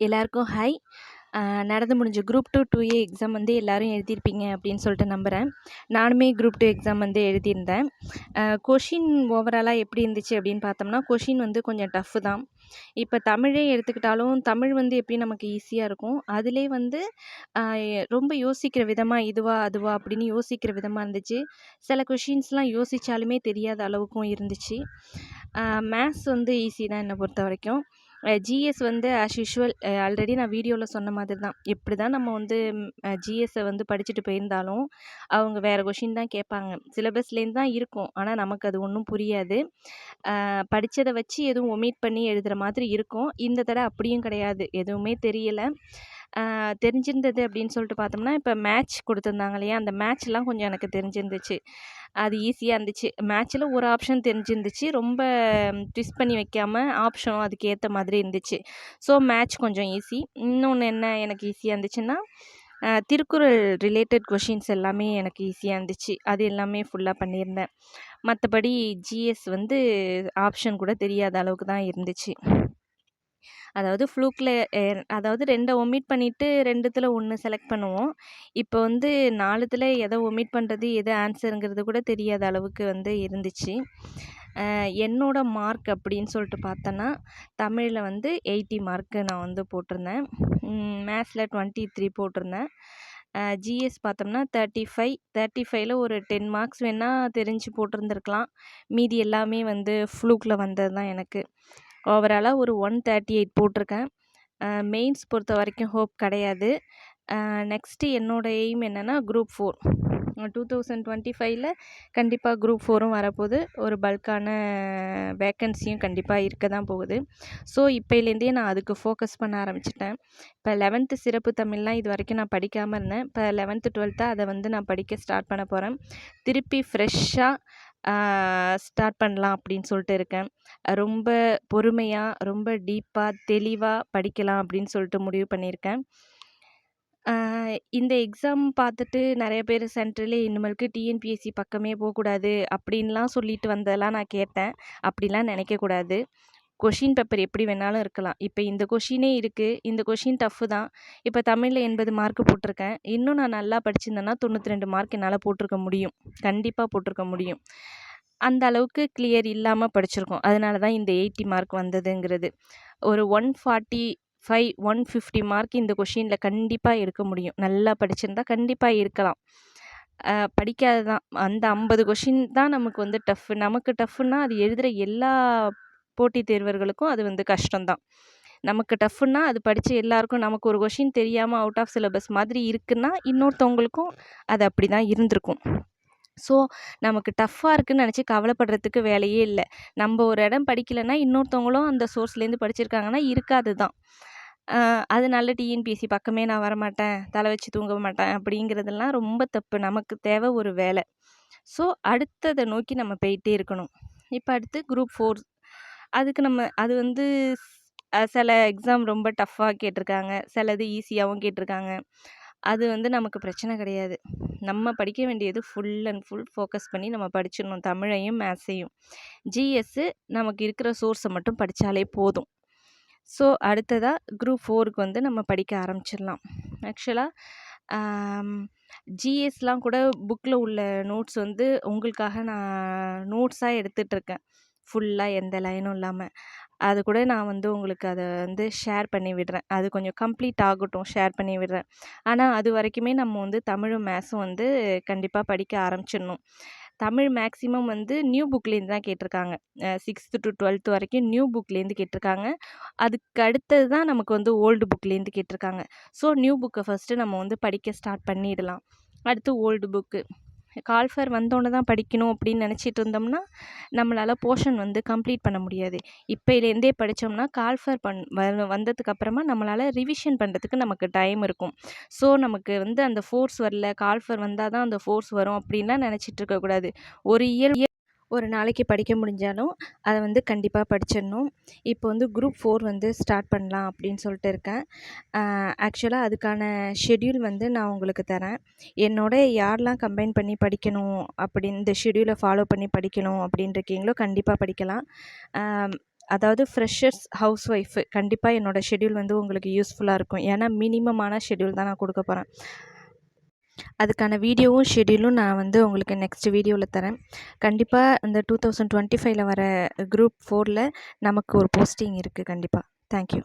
எல்லாருக்கும் ஹாய். நடந்து முடிஞ்ச குரூப் 2 2A எக்ஸாம் வந்து எல்லாரும் எழுதியிருப்பீங்க அப்படின்னு சொல்லிட்டு நம்புகிறேன். நானுமே குரூப் 2 எக்ஸாம் வந்து எழுதியிருந்தேன். கொஷின் ஓவராலாக எப்படி இருந்துச்சு அப்படின்னு பார்த்தோம்னா, கொஷின் வந்து கொஞ்சம் டஃப்பு தான். இப்போ தமிழே எடுத்துக்கிட்டாலும், தமிழ் வந்து எப்படி நமக்கு ஈஸியாக இருக்கும், அதிலே வந்து ரொம்ப யோசிக்கிற விதமாக இதுவா அதுவா அப்படின்னு யோசிக்கிற விதமாக இருந்துச்சு. சில கொஷின்ஸ்லாம் யோசித்தாலுமே தெரியாத அளவுக்கும் இருந்துச்சு. மேத்ஸ் வந்து ஈஸி தான் என்னை பொறுத்த வரைக்கும். ஜிஎஸ் வந்து ஆஸ் யூஷுவல் ஆல்ரெடி நான் வீடியோவில் சொன்ன மாதிரி தான். எப்படி தான் நம்ம வந்து ஜிஎஸ்ஸை வந்து படிச்சுட்டு போயிருந்தாலும் அவங்க வேறு கொஷின் தான் கேட்பாங்க. சிலபஸ்லேருந்து தான் இருக்கும், ஆனால் நமக்கு அது ஒன்றும் புரியாது. படித்ததை வச்சு எதுவும் ஒமிட் பண்ணி எழுதுகிற மாதிரி இருக்கும். இந்த தடவை அப்படியும் கிடையாது, எதுவுமே தெரியல. தெரிஞ்சிருந்தது அப்படின்னு சொல்லிட்டு பார்த்தோம்னா, இப்போ மேட்ச் கொடுத்துருந்தாங்க இல்லையா, அந்த மேட்ச்லாம் கொஞ்சம் எனக்கு தெரிஞ்சிருந்துச்சு. அது ஈஸியாக இருந்துச்சு. மேட்ச்சில் ஒரு ஆப்ஷன் தெரிஞ்சிருந்துச்சு, ரொம்ப ட்விஸ்ட் பண்ணி வைக்காமல் ஆப்ஷனும் அதுக்கு ஏற்ற மாதிரி இருந்துச்சு. ஸோ மேட்ச் கொஞ்சம் ஈஸி. இன்னொன்று என்ன எனக்கு ஈஸியாக இருந்துச்சுன்னா, திருக்குறள் ரிலேட்டட் கொஷின்ஸ் எல்லாமே எனக்கு ஈஸியாக இருந்துச்சு. அது எல்லாமே ஃபுல்லாக பண்ணியிருந்தேன். மற்றபடி ஜிஎஸ் வந்து ஆப்ஷன் கூட தெரியாத அளவுக்கு தான் இருந்துச்சு. அதாவது ஃப்ளூக்கில் அதாவது 2 ஒமிட் பண்ணிவிட்டு 2த்துல 1 செலக்ட் பண்ணுவோம். இப்போ வந்து 4த்துல எதை ஒமிட் பண்ணுறது, எது ஆன்சருங்கிறது கூட தெரியாத அளவுக்கு வந்து இருந்துச்சு. என்னோட மார்க் அப்படின்னு சொல்லிட்டு பார்த்தோன்னா, தமிழில் வந்து 80 மார்க்கு நான் வந்து போட்டிருந்தேன். மேத்ஸில் 23 போட்டிருந்தேன். ஜிஎஸ் பார்த்தோம்னா 35. 35ல் ஒரு 10 மார்க்ஸ் வேணால் தெரிஞ்சு போட்டிருந்துருக்கலாம். மீதி எல்லாமே வந்து ஃப்ளூக்கில் வந்தது தான் எனக்கு. ஓவராலாக ஒரு 138 போட்டிருக்கேன். மெயின்ஸ் பொறுத்த வரைக்கும் ஹோப் கிடையாது. நெக்ஸ்ட்டு என்னோடய எய்ம் என்னென்னா குரூப் 4. 2025ல் கண்டிப்பாக குரூப் 4ம் வரப்போகுது. ஒரு பல்கான வேக்கன்சியும் கண்டிப்பாக இருக்க தான் போகுது. ஸோ இப்போலேருந்தே நான் அதுக்கு ஃபோக்கஸ் பண்ண ஆரம்பிச்சிட்டேன். இப்போ 11th சிறப்பு தமிழ்லாம் இது வரைக்கும் நான் படிக்காமல் இருந்தேன். இப்போ 11th 12th அதை வந்து நான் படிக்க ஸ்டார்ட் பண்ண போகிறேன். திருப்பி ஃப்ரெஷ்ஷாக ஸ்டார்ட் பண்ணலாம் அப்படின்னு சொல்லிட்டு இருக்கேன். ரொம்ப பொறுமையாக, ரொம்ப டீப்பாக, தெளிவாக படிக்கலாம் அப்படின்னு சொல்லிட்டு முடிவு பண்ணியிருக்கேன். இந்த எக்ஸாம் பார்த்துட்டு நிறைய பேர் சென்ட்ரலே இனிமேலுக்கு டிஎன்பிஎஸ்சி பக்கமே போகக்கூடாது அப்படின்லாம் சொல்லிட்டு வந்ததெல்லாம் நான் கேட்டேன். அப்படிலாம் நினைக்கக்கூடாது. கொஷின் பேப்பர் எப்படி வேணாலும் இருக்கலாம். இப்போ இந்த கொஷினே இருக்குது, இந்த கொஷின் டஃப்பு தான். இப்போ தமிழில் 80 மார்க்கு போட்டிருக்கேன். இன்னும் நான் நல்லா படிச்சிருந்தேன்னா 92 மார்க் என்னால் போட்டிருக்க முடியும். கண்டிப்பாக போட்டிருக்க முடியும். அந்த அளவுக்கு கிளியர் இல்லாமல் படிச்சிருக்கோம். அதனால தான் இந்த 80 மார்க் வந்ததுங்கிறது. ஒரு 145, 150 மார்க் இந்த கொஷினில் கண்டிப்பாக எடுக்க முடியும். நல்லா படிச்சிருந்தா கண்டிப்பாக இருக்கலாம். படிக்காது தான். அந்த 50 கொஷின் தான் நமக்கு வந்து டஃப்பு. நமக்கு டஃப்புன்னா அது எழுதுகிற எல்லா போட்டித் தேர்வர்களுக்கும் அது வந்து கஷ்டம்தான். நமக்கு டஃப்புன்னா அது படித்த எல்லாருக்கும் நமக்கு ஒரு கொஷின் தெரியாமல் அவுட் ஆஃப் சிலபஸ் மாதிரி இருக்குன்னா, இன்னொருத்தவங்களுக்கும் அது அப்படி தான் இருந்திருக்கும். ஸோ நமக்கு டஃப்பாக இருக்குதுன்னு நினச்சி கவலைப்படுறதுக்கு வேலையே இல்லை. நம்ம ஒரு இடம் படிக்கலைன்னா இன்னொருத்தவங்களும் அந்த சோர்ஸ்லேருந்து படிச்சிருக்காங்கன்னா இருக்காது தான். அதனால டிஎன்பிஎஸ்சி பக்கமே நான் வரமாட்டேன், தலை வச்சு தூங்க மாட்டேன் அப்படிங்கிறதெல்லாம் ரொம்ப தப்பு. நமக்கு தேவை ஒரு வேலை. ஸோ அடுத்ததை நோக்கி நம்ம போயிட்டே இருக்கணும். இப்போ அடுத்து குரூப் 4. அதுக்கு அது வந்து சில எக்ஸாம் ரொம்ப டஃப்பாக கேட்டிருக்காங்க, சிலது ஈஸியாகவும் கேட்டிருக்காங்க. அது வந்து நமக்கு பிரச்சனை கிடையாது. நம்ம படிக்க வேண்டியது ஃபுல் அண்ட் ஃபுல் ஃபோக்கஸ் பண்ணி நம்ம படிச்சிடணும், தமிழையும் மேத்ஸையும். ஜிஎஸ்ஸு நமக்கு இருக்கிற சோர்ஸை மட்டும் படித்தாலே போதும். ஸோ அடுத்ததாக குரூப் 4க்கு வந்து நம்ம படிக்க ஆரம்பிச்சிடலாம். ஆக்சுவலாக ஜிஎஸ்லாம் கூட புக்கில் உள்ள நோட்ஸ் வந்து உங்களுக்காக நான் நோட்ஸாக எடுத்துகிட்ருக்கேன், ஃபுல்லாக எந்த லைனும் இல்லாமல். அது கூட நான் வந்து உங்களுக்கு அதை வந்து ஷேர் பண்ணி விடுறேன். அது கொஞ்சம் கம்ப்ளீட் ஆகட்டும், ஷேர் பண்ணி விடுறேன். ஆனால் அது வரைக்குமே நம்ம வந்து தமிழும் மேத்ஸும் வந்து கண்டிப்பாக படிக்க ஆரம்பிச்சிடணும். தமிழ் மேக்ஸிமம் வந்து நியூ புக்லேருந்து தான் கேட்டிருக்காங்க. 6th to 12th வரைக்கும் நியூ புக்லேருந்து கேட்டிருக்காங்க. அதுக்கு அடுத்தது தான் நமக்கு வந்து ஓல்டு புக்லேருந்து கேட்டிருக்காங்க. ஸோ நியூ புக்கை ஃபஸ்ட்டு நம்ம வந்து படிக்க ஸ்டார்ட் பண்ணிடலாம். அடுத்து ஓல்டு புக்கு. கால்ஃபர் வந்தோடனே தான் படிக்கணும் அப்படின்னு நினச்சிட்டு இருந்தோம்னா நம்மளால் போர்ஷன் வந்து கம்ப்ளீட் பண்ண முடியாது. இப்போலேருந்தே படித்தோம்னா கால்ஃபர் வந்ததுக்கப்புறமா நம்மளால் ரிவிஷன் பண்ணுறதுக்கு நமக்கு டைம் இருக்கும். ஸோ நமக்கு வந்து அந்த ஃபோர்ஸ் வரல, கால்ஃபர் வந்தால் தான் அந்த ஃபோர்ஸ் வரும் அப்படின்லாம் நினச்சிட்டு இருக்கக்கூடாது. ஒரு நாளைக்கு படிக்க முடிஞ்சாலும் அதை வந்து கண்டிப்பாக படிச்சிடணும். இப்போ வந்து குரூப் 4 வந்து ஸ்டார்ட் பண்ணலாம் அப்படின்னு சொல்லிட்டு இருக்கேன். ஆக்சுவலாக அதுக்கான ஷெட்யூல் வந்து நான் உங்களுக்கு தரேன். என்னோட யாரெலாம் கம்பைன் பண்ணி படிக்கணும் அப்படின்னு இந்த ஷெட்யூலை ஃபாலோ பண்ணி படிக்கணும் அப்படின்னு இருக்கீங்களோ கண்டிப்பாக படிக்கலாம். அதாவது ஃப்ரெஷர்ஸ் ஹவுஸ் ஒய்ஃபு கண்டிப்பாக என்னோடய ஷெட்யூல் வந்து உங்களுக்கு யூஸ்ஃபுல்லாக இருக்கும். ஏன்னா மினிமமான ஷெட்யூல் தான் நான் கொடுக்க போகிறேன். அதுக்கான வீடியோவும் ஷெட்யூலும் நான் வந்து உங்களுக்கு நெக்ஸ்ட் வீடியோவில் தரேன். கண்டிப்பாக இந்த 2025ல் வர குரூப் 4ல் நமக்கு ஒரு போஸ்டிங் இருக்குது கண்டிப்பாக. தேங்க்யூ.